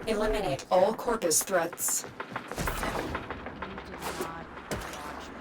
Eliminate all corpus threats. You did not watch me.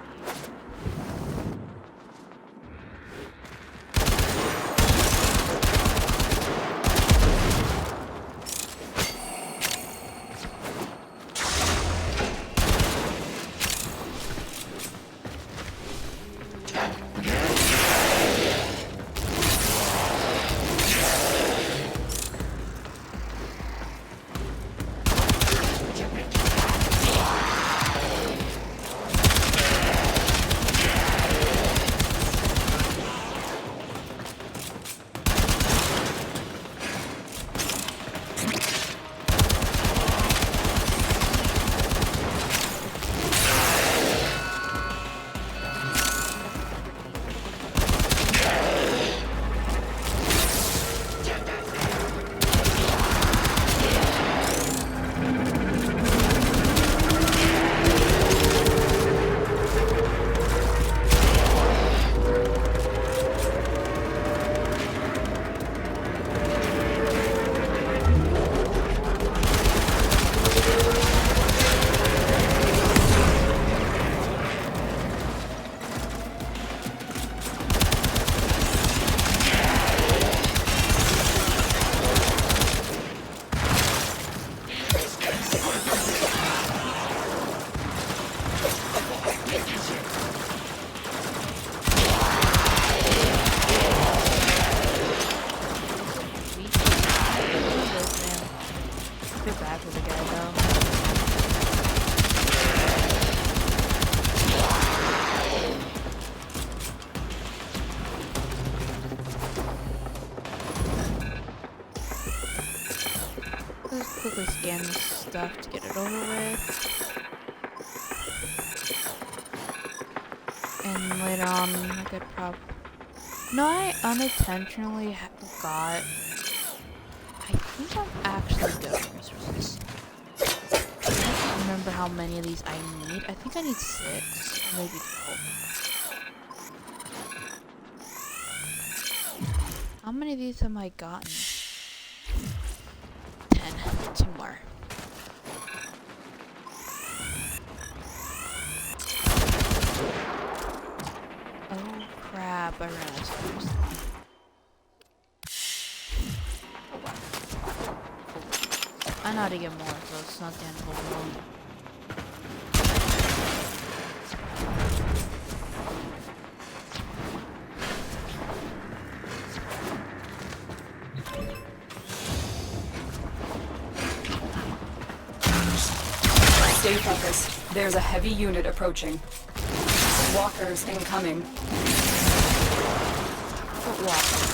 Let's quickly scan this stuff to get it over with. And later on, I could probably... No, I unintentionally got... I think I'm actually good on resources. I don't remember how many of these I need. I think I need 6, or maybe 12. How many of these have I gotten? 10. 2 more. Oh crap, I ran out of stars. Oh wow. I know how to get more, so it's not the end of the world. Stay focused. There's a heavy unit approaching. Walkers incoming. What walkers?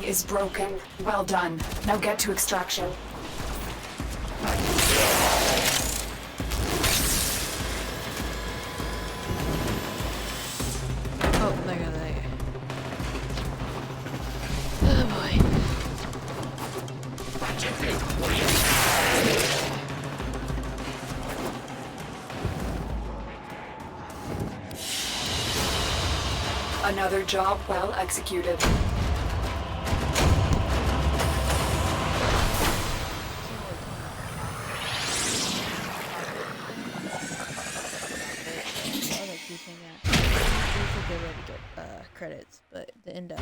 Is broken. Well done. Now get to extraction. Oh, there. Oh boy. Another job well executed. Other key thing, yeah. We should get ready to go. credits, but the index.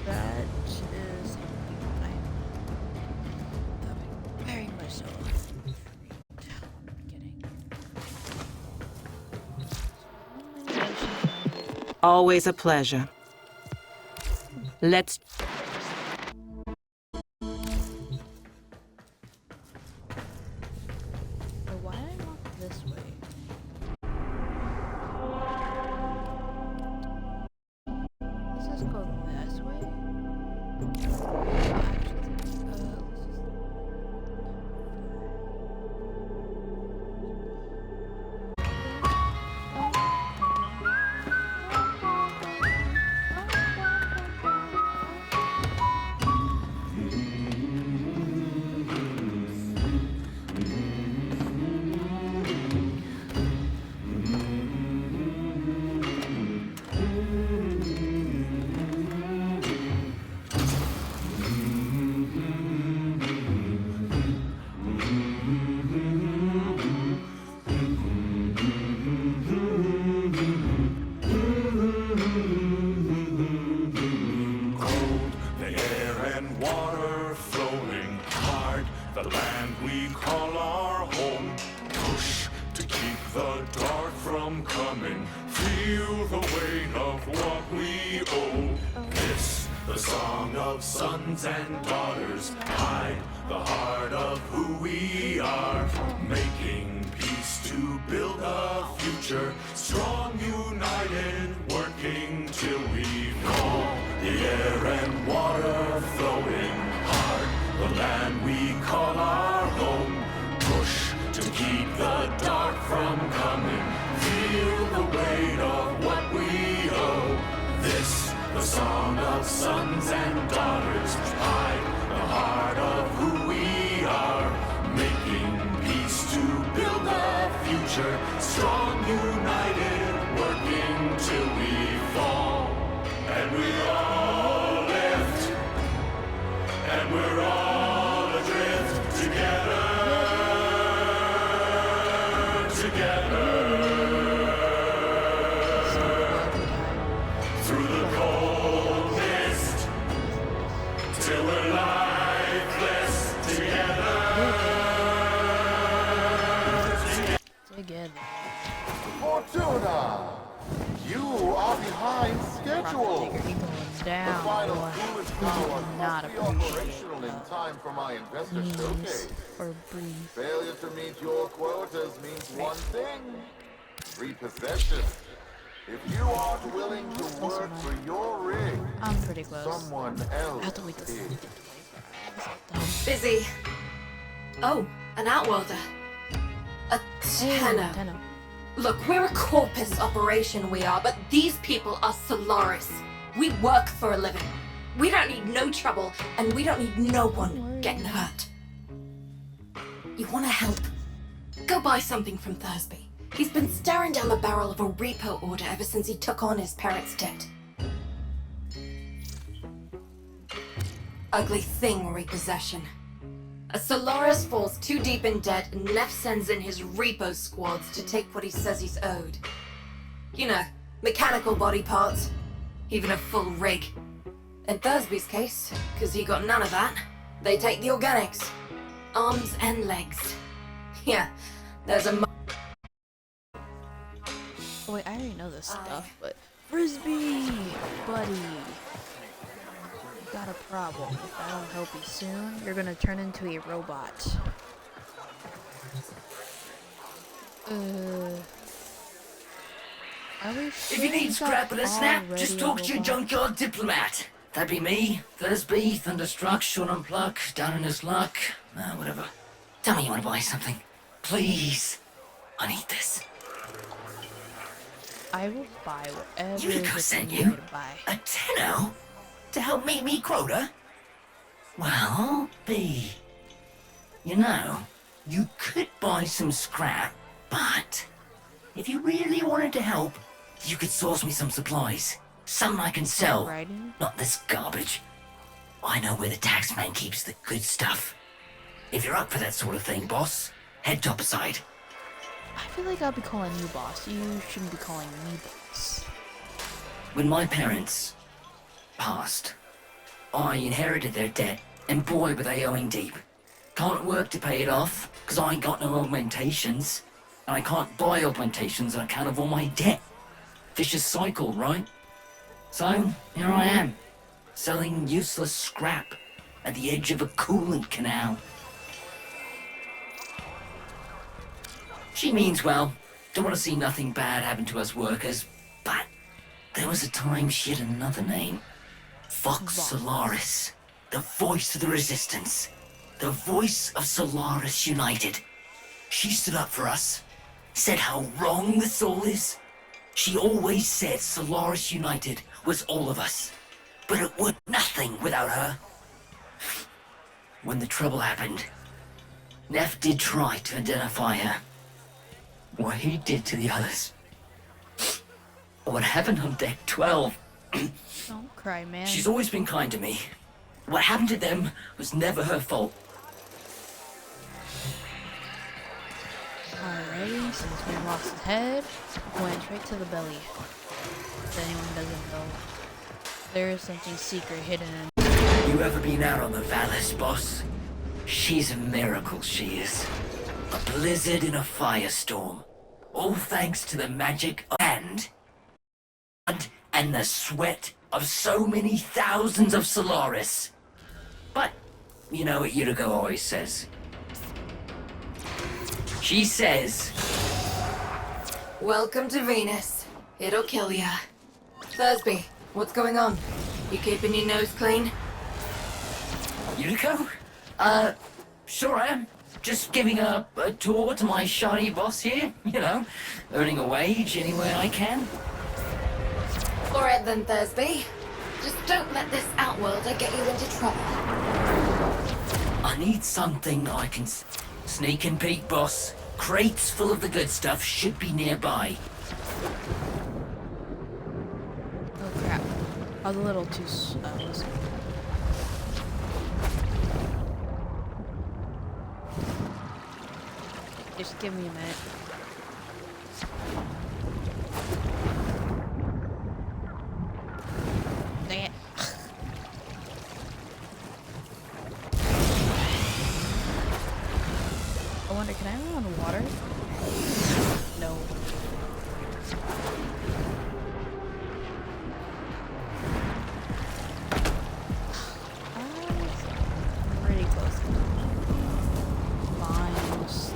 That is something I am very much so. Always a pleasure. Let's... Why did I walk this way? Let's just go this way. Feel the weight of what we owe. This, the song of sons and daughters, hide the heart of who we are. Making peace to build a future, strong, united, working till we fall. The air and water flowing hard, the land we call our home. Push to keep the dark from coming. Feel the weight of what we owe. This, the song of sons and daughters, hide the heart of who we are. Making peace to build a future, strong, united, working till we fall. And we all lift, and we're all adrift together. Through the cold mist, till we're lifeless together. Fortuna! You are behind schedule! The Down. final fluid power Not must be appreciate operational in time for my investor Knees showcase. or breathe. Failure to meet your quotas means one thing: repossession. If you aren't willing to work for your rig, I'm pretty close. someone I else have to wait this is. Busy. Oh, an outworlder. A tenor. Tenno. Look, we're a corpus operation, we are, but these people are Solaris. We work for a living. We don't need no trouble, and we don't need no one getting hurt. You wanna help? Go buy something from Thursby. He's been staring down the barrel of a repo order ever since he took on his parents' debt. Ugly thing, repossession. A Solaris falls too deep in debt and Neff sends in his repo squads to take what he says he's owed. You know, mechanical body parts, even a full rig. In Thursby's case, because he got none of that, they take the organics. Arms and legs. Yeah, there's a... Oh, wait, I already know this stuff, but Frisbee, buddy. You got a problem. If I don't help you soon, you're gonna turn into a robot. Are we sure If you need he's scrap and a snap, already just a talk to your robot? junkyard diplomat. That'd be me, Thursby, Thunderstruck, Sean Unpluck, Down in His Luck, whatever. Tell me you want to buy something. Please. I need this. I will buy whatever Unico it is sent you you? need to buy. A tenno? To help meet me quota? Well, B. You know, you could buy some scrap, but if you really wanted to help, you could source me some supplies. Something I can sell. Writing? Not this garbage. I know where the taxman keeps the good stuff. If you're up for that sort of thing, boss, head topside. I feel like I'll be calling you boss. You shouldn't be calling me boss. When my parents passed, I inherited their debt, and boy were they owing deep. Can't work to pay it off, cause I ain't got no augmentations. And I can't buy augmentations on account of all my debt. Vicious cycle, right? So, here I am, selling useless scrap at the edge of a coolant canal. She means well, don't want to see nothing bad happen to us workers, but there was a time she had another name. Vox Solaris, the voice of the resistance, the voice of Solaris United. She stood up for us, said how wrong this all is. She always said Solaris United was all of us, but it would nothing without her. When the trouble happened, Neff did try to identify her. What he did to the others. What happened on deck 12. Don't cry, man. She's always been kind to me. What happened to them was never her fault. Alrighty, since we lost his head, went straight to the belly. If anyone doesn't know, there is something secret hidden in. You ever been out on the Valis, boss? She's a miracle, she is. A blizzard in a firestorm. All thanks to the magic and the sweat of so many thousands of Solaris. But, you know what Yuriko always says. She says, Welcome to Venus. It'll kill ya. Thursby, what's going on? You keeping your nose clean? Yuriko? Sure am. Just giving a tour to my shoddy boss here, you know, earning a wage anywhere I can. Alright then, Thursby. Just don't let this outworlder get you into trouble. I need something I can sneak and peek, boss. Crates full of the good stuff should be nearby. Oh crap. I was a little too slow. Just give me a minute. Dang it. I wonder, can I run on water? No. Pretty close. Mines.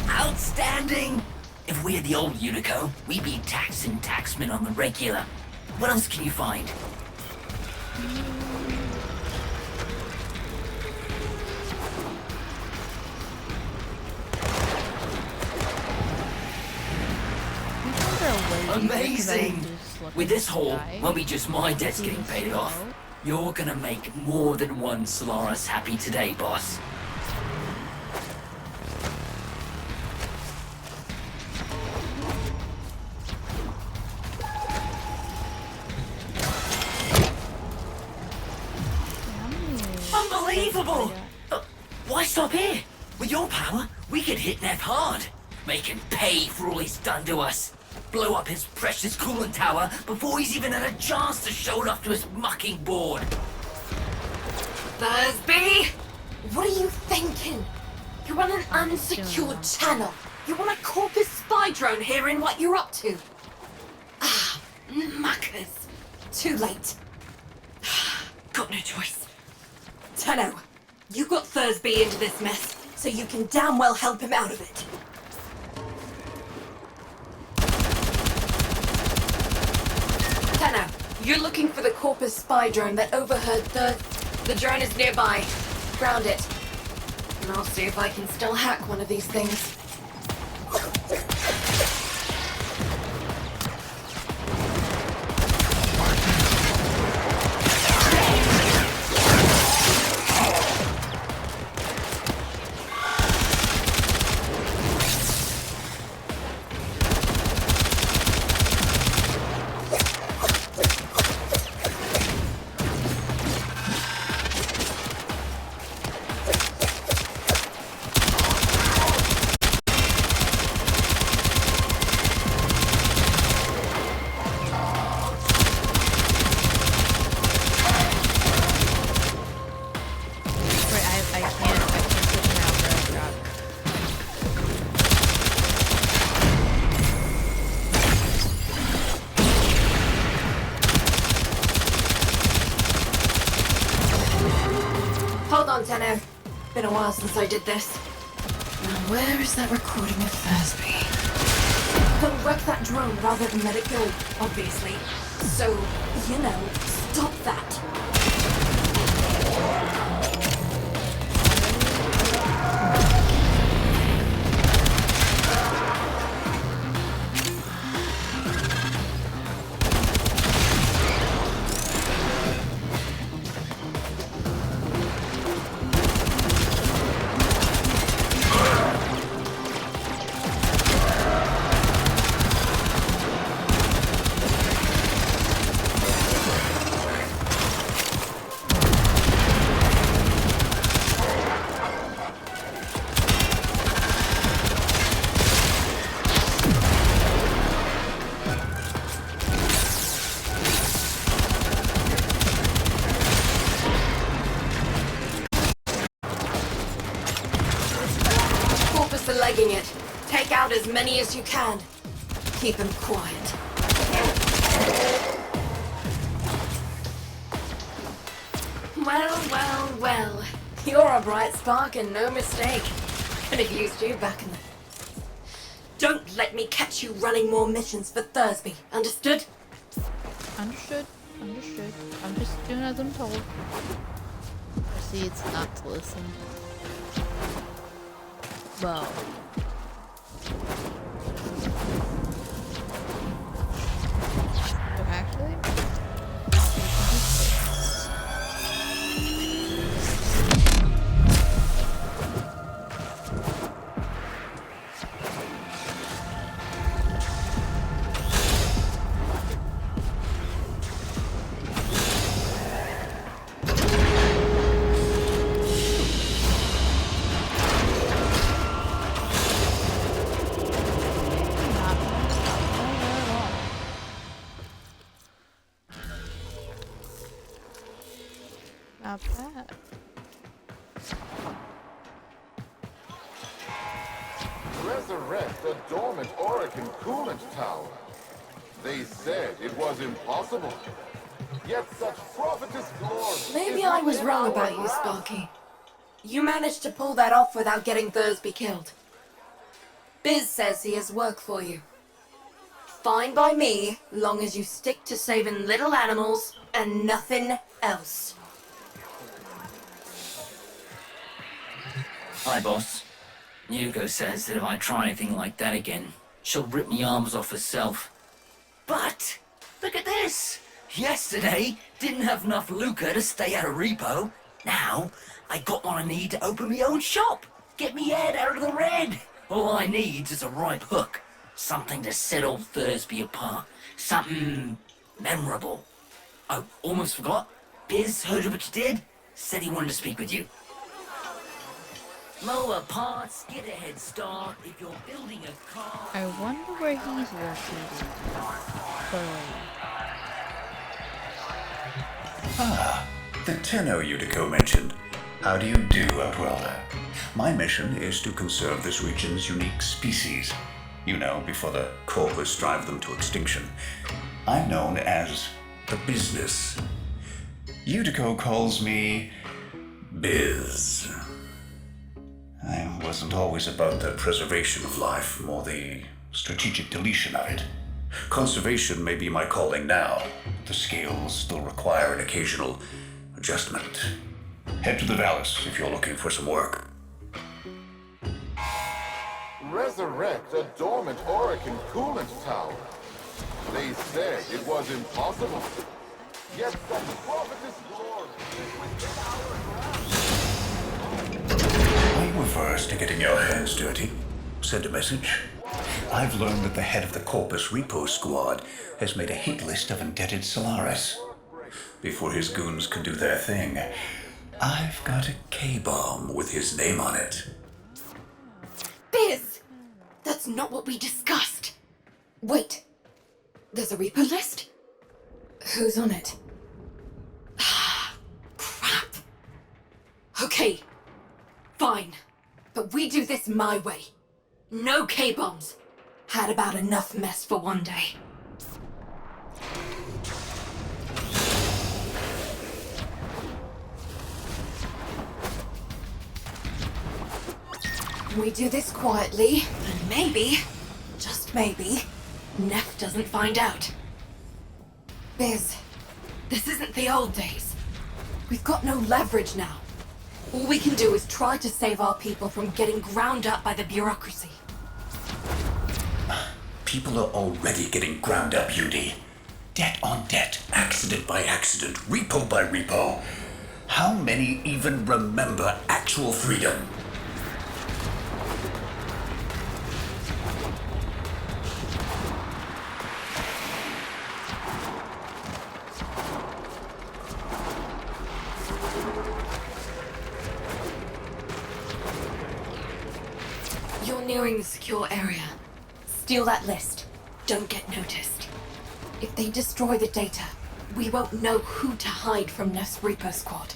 Outstanding! If we had the old Unico, we'd be taxing taxmen on the regular. What else can you find? Amazing! With this haul, won't be just my debts getting paid off. You're gonna make more than one Solaris happy today, boss. Unbelievable! Why stop here? With your power, we could hit Neff hard. Make him pay for all he's done to us. Blow up his precious coolant tower before he's even had a chance to show it off to his mucking board. Thursby! What are you thinking? You're on an unsecured channel. You want a corpus spy drone hearing what you're up to. Ah, muckers. Too late. Got no choice. Tenno, you got Thursby into this mess, so you can damn well help him out of it. Tenno, you're looking for the corpus spy drone that overheard the drone is nearby. Ground it. And I'll see if I can still hack one of these things. while since I did this. Now where is that recording of Thursby? They'll wreck that drone rather than let it go, obviously. So, you know, stop that. Legging it. Take out as many as you can. Keep him quiet. Well. You're a bright spark and no mistake. Could have used you back in the... Don't let me catch you running more missions for Thursby. Understood? Understood. I'm just doing as I'm told. Proceeds not to listen. Well. Actually, not bad. Resurrect a dormant Orokin coolant tower. They said it was impossible. Yet such prophetess glory. Maybe I was wrong about you, Sparky. You managed to pull that off without getting Thursby killed. Biz says he has work for you. Fine by me, long as you stick to saving little animals and nothing else. Hi, boss. Yuko says that if I try anything like that again, she'll rip me arms off herself. But, look at this! Yesterday, didn't have enough lucre to stay at a repo. Now, I got what I need to open my own shop. Get me head out of the red. All I need is a right hook. Something to set old Thursby apart. Something memorable. Oh, almost forgot. Biz heard of what you did. Said he wanted to speak with you. Lower parts, get a head start if you're building a car. I wonder where he's located. The Tenno Yutiko mentioned. How do you do, Outwelder? My mission is to conserve this region's unique species. You know, before the corpus drive them to extinction. I'm known as the Business. Yutiko calls me Biz. I wasn't always about the preservation of life, more the strategic deletion of it. Conservation may be my calling now. The scales still require an occasional adjustment. Head to the Vallis if you're looking for some work. Resurrect a dormant Orokin coolant tower. They said it was impossible. Yet such prophetess glory is within our grasp. Are you averse to getting your hands dirty? Send a message. I've learned that the head of the Corpus Repo Squad has made a hit list of indebted Solaris. Before his goons can do their thing, I've got a K-bomb with his name on it. Biz! That's not what we discussed. Wait. There's a repo list? Who's on it? Ah, crap. Okay. Fine. But we do this my way. No K-bombs. Had about enough mess for one day. We do this quietly, and maybe, just maybe, Neff doesn't find out. Biz, this isn't the old days. We've got no leverage now. All we can do is try to save our people from getting ground up by the bureaucracy. People are already getting ground up, UD. Debt on debt, accident by accident, repo by repo. How many even remember actual freedom? You're nearing the secure area. Steal that list. Don't get noticed. If they destroy the data, we won't know who to hide from Neff's repo squad.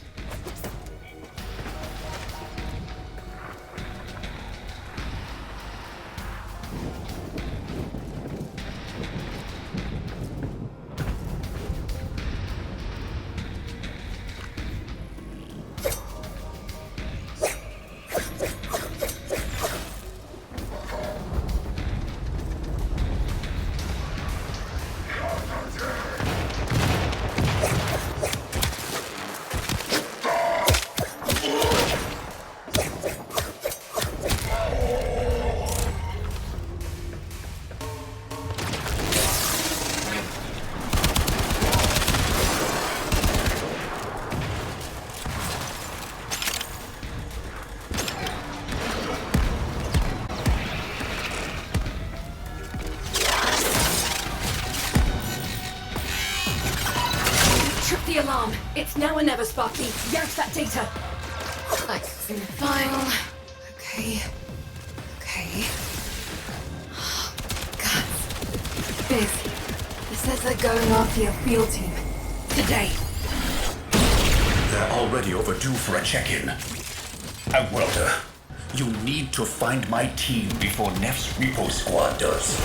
The alarm. It's now or never, Sparky. Yank that data. Accessing the file. Okay. God. Biz, it says they're going after your field team. Today. They're already overdue for a check-in. And Welder, you need to find my team before Neff's repo squad does.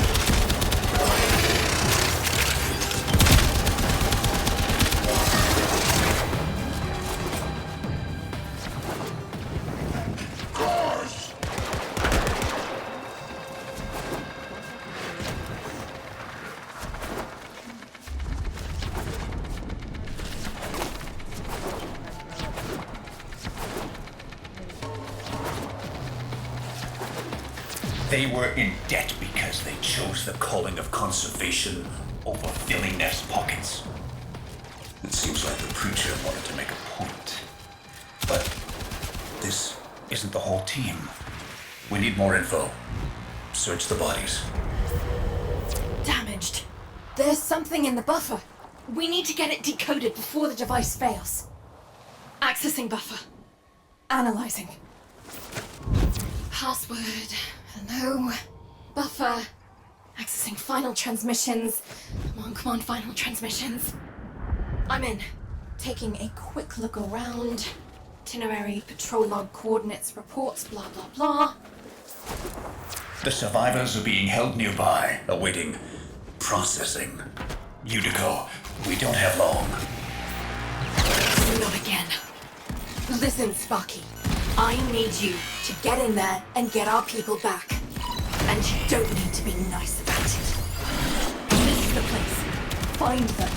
They were in debt because they chose the calling of conservation over filling Neff's pockets. It seems like the preacher wanted to make a point. But this isn't the whole team. We need more info. Search the bodies. Damaged. There's something in the buffer. We need to get it decoded before the device fails. Accessing buffer. Analyzing. Password. Hello. Buffer. Accessing final transmissions. Come on, final transmissions. I'm in. Taking a quick look around. Itinerary, patrol log, coordinates, reports, blah, blah, blah. The survivors are being held nearby, awaiting processing. Utico, we don't have long. Not again. Listen, Sparky. I need you to get in there and get our people back. And you don't need to be nice about it. This is the place. Find them.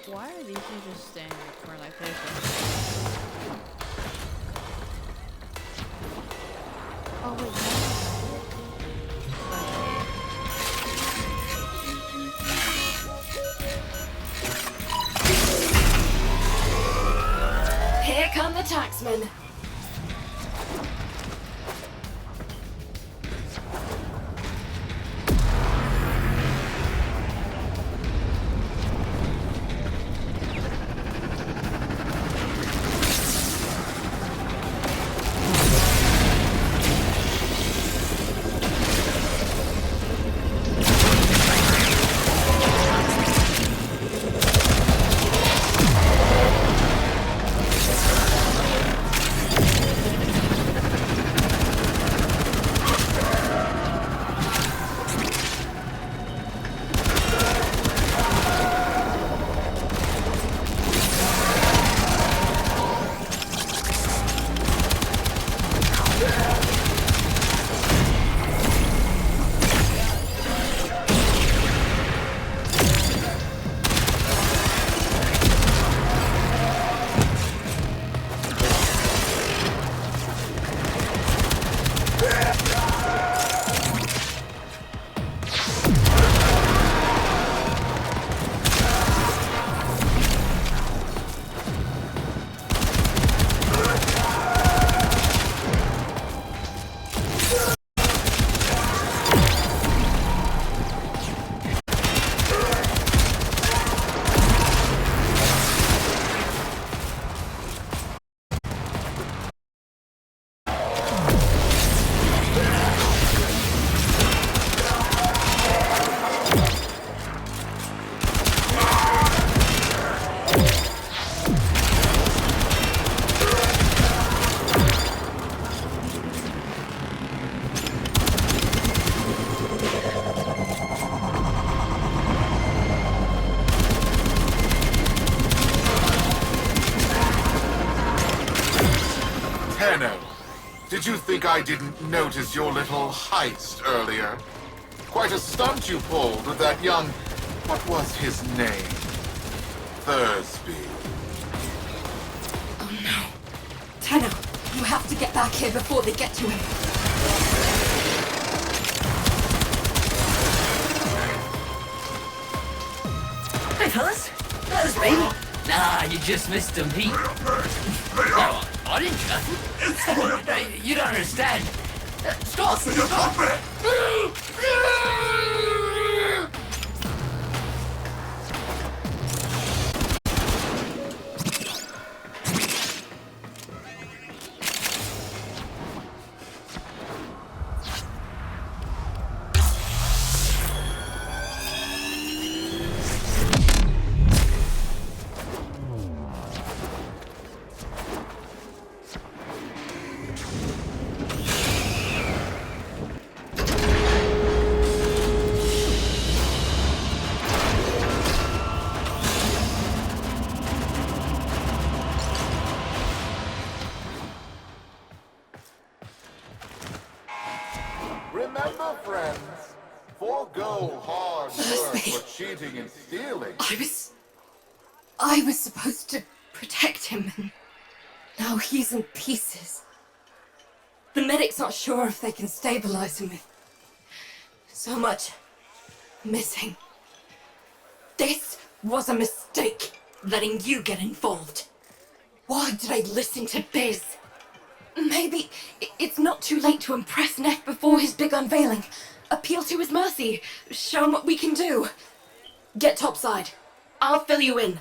Why are these two just standing in the corner like this? Oh wait, Here come the taxmen. Tenno, did you think I didn't notice your little heist earlier? Quite a stunt you pulled with that young... what was his name? Thursby. Oh no. Tenno, you have to get back here before they get to him. Hey, fellas. Thursby. Nah, you just missed him, Pete. Oh, I didn't you? You don't understand. Stop! Stop it! Remember, friends, forego hard work for cheating and stealing. I was supposed to protect him, and now he's in pieces. The medic's not sure if they can stabilize him with so much missing. This was a mistake, letting you get involved. Why did I listen to Biz? Maybe it's not too late to impress Neff before his big unveiling. Appeal to his mercy. Show him what we can do. Get topside. I'll fill you in.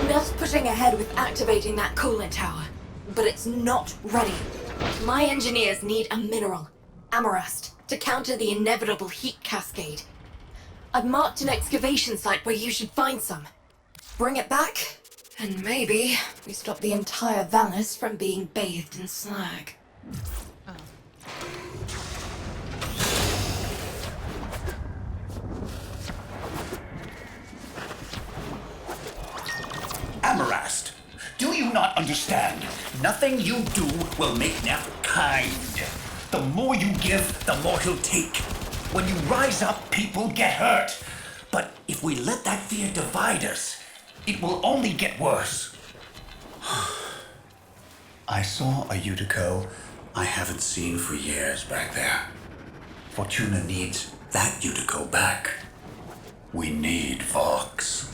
Neff's pushing ahead with activating that coolant tower, but it's not ready. My engineers need a mineral, amarast, to counter the inevitable heat cascade. I've marked an excavation site where you should find some. Bring it back, and maybe we stop the entire Valis from being bathed in slag. Amarast, do you not understand? Nothing you do will make Neff kind. The more you give, the more he'll take. When you rise up, people get hurt. But if we let that fear divide us, it will only get worse. I saw a Utico I haven't seen for years back there. Fortuna needs that Utico back. We need Vox.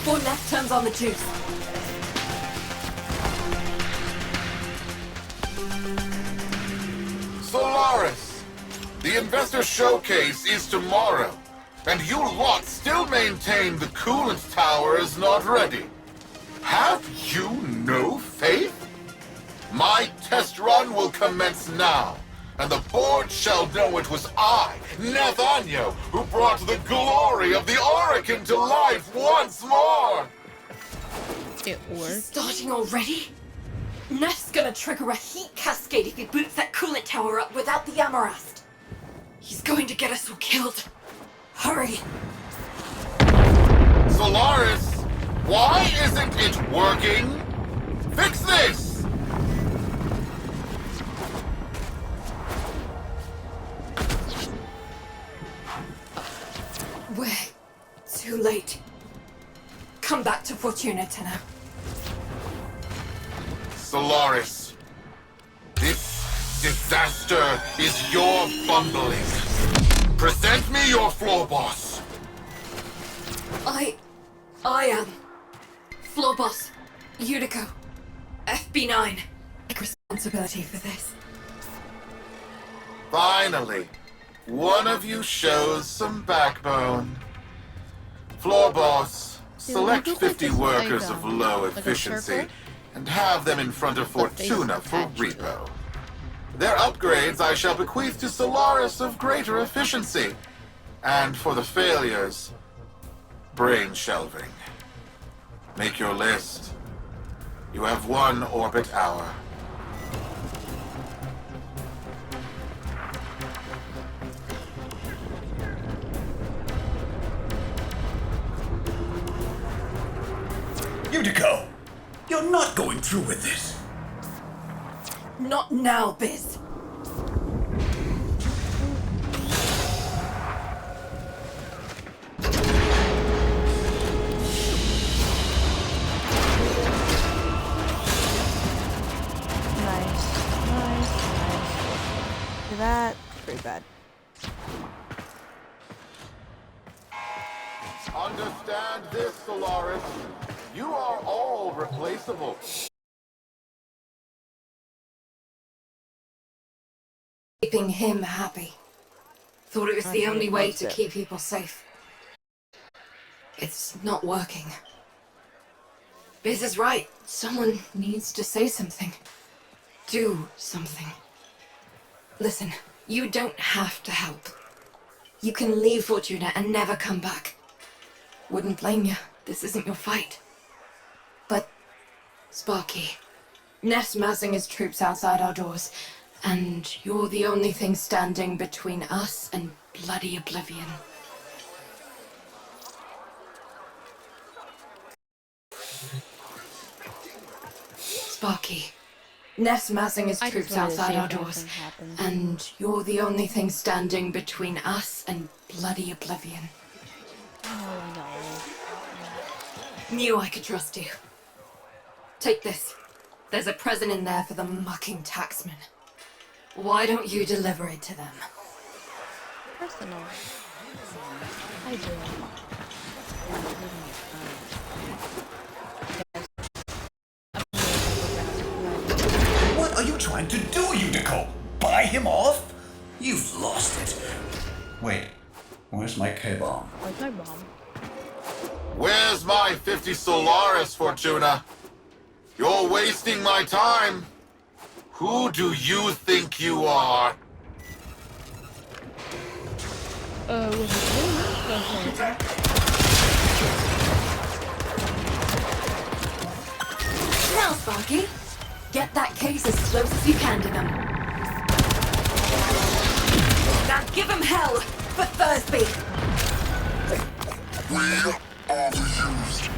before Neff turns on the juice. Solaris! The Investor Showcase is tomorrow, and you lot still maintain the coolant tower is not ready. Have you no faith? My test run will commence now, and the board shall know it was I, Nathaniel, who brought the glory of the Oracle to life once more! It worked. Starting already? Neff's gonna trigger a heat cascade if he boots that coolant tower up without the Amarast. He's going to get us all killed. Hurry! Solaris, why isn't it working? Fix this! We're too late. Come back to Fortuna, Tenno. Solaris, this disaster is your bumbling. Present me your floor boss. I am floor boss, Unico, FB9. Take responsibility for this. Finally, one of you shows some backbone. Floor boss, select look like 50 this workers of icon. low Like a efficiency circle? and have them in front of The face Fortuna for attached to it. repo. Their upgrades I shall bequeath to Solaris of greater efficiency. And for the failures, brain shelving. Make your list. You have 1 orbit hour. Unico! You're not going through with this! Not now, Biz. Nice. That's pretty bad. Understand this, Solaris. You are all replaceable. Keeping him happy. Thought it was the only way to keep people safe. It's not working. Biz is right. Someone needs to say something. Do something. Listen, you don't have to help. You can leave Fortuna and never come back. Wouldn't blame you. This isn't your fight. But, Sparky, Neff's massing his troops outside our doors, and you're the only thing standing between us and bloody oblivion. Sparky, Neff's massing his I just troops wanted to outside see our if doors, anything happened. and you're the only thing standing between us and bloody oblivion. Oh no. Knew I could trust you. Take this. There's a present in there for the mucking taxman. Why don't you deliver it to them? Personal. I do. What are you trying to do, Unico? Buy him off? You've lost it. Wait, where's my K-bomb? Where's my bomb? Where's my 50 Solaris, Fortuna? You're wasting my time. Who do you think you are? Was it me? Now, Sparky, get that case as close as you can to them. Now give him hell for Thursby. We are the used,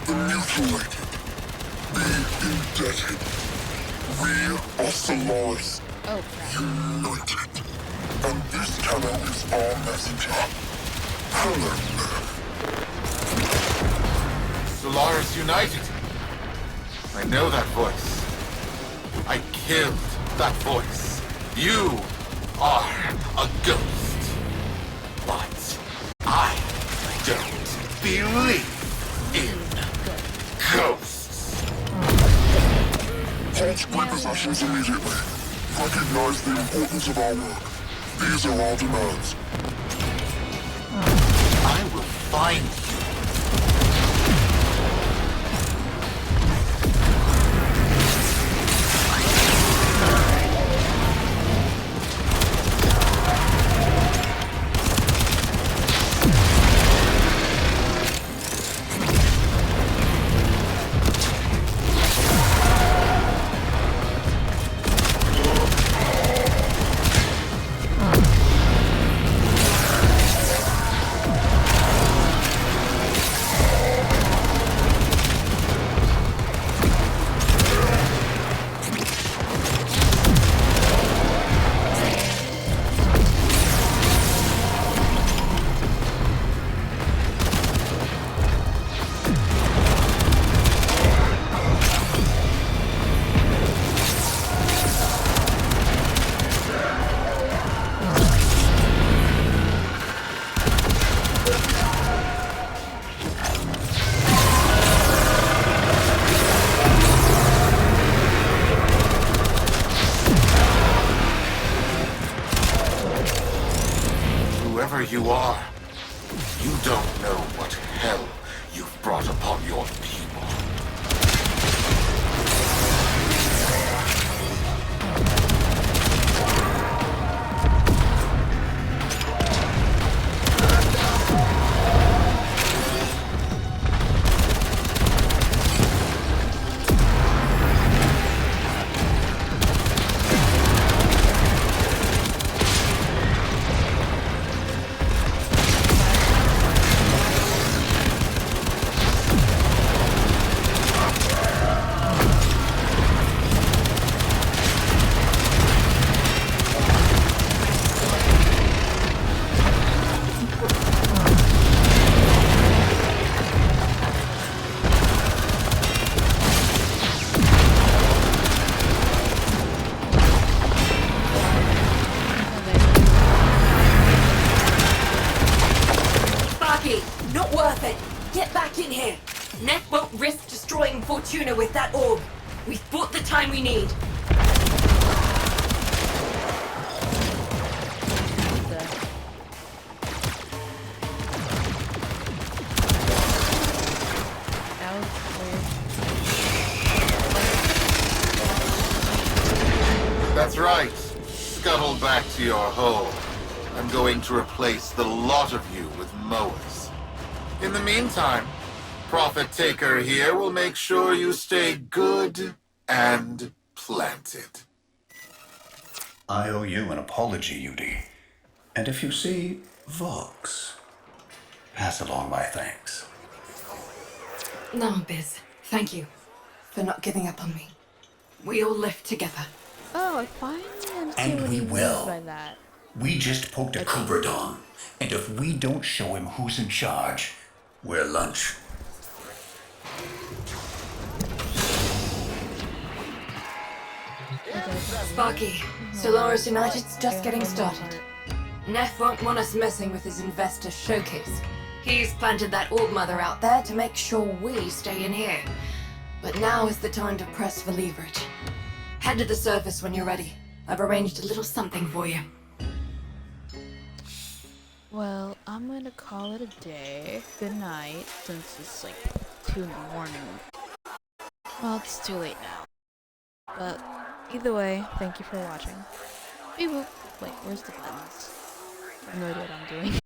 the mutilated, the indebted. We are Solaris, Oh crap. united. And this Tenno is our messenger. Hello, Neff. Solaris United. I know that voice. I killed that voice. You are a ghost. But I don't believe in operations immediately. Recognize the importance of our work. These are our demands. I will find you. Whoever you are, you don't know what hell you've brought upon your people. Not worth it! Get back in here! Neff won't risk destroying Fortuna with that orb. We've bought the time we need. That's right. Scuttle back to your hole. I'm going to replace the lot of you with mowers. In the meantime, Prophet Taker here will make sure you stay good and planted. I owe you an apology, Udi. And if you see Vox, pass along my thanks. No, Biz. Thank you for not giving up on me. We all live together. Oh, I finally understand And what we he means will. by that. We just poked a Kuberdon, and if we don't show him who's in charge, we're lunch. Sparky, Solaris United's just getting started. Neff won't want us messing with his investor showcase. He's planted that orb mother out there to make sure we stay in here. But now is the time to press for leverage. Head to the surface when you're ready. I've arranged a little something for you. Well, I'm gonna call it a day. Good night, since it's like 2 in the morning. Well, it's too late now. But either way, thank you for watching. Beep boop. Wait, where's the buttons? I have no idea what I'm doing.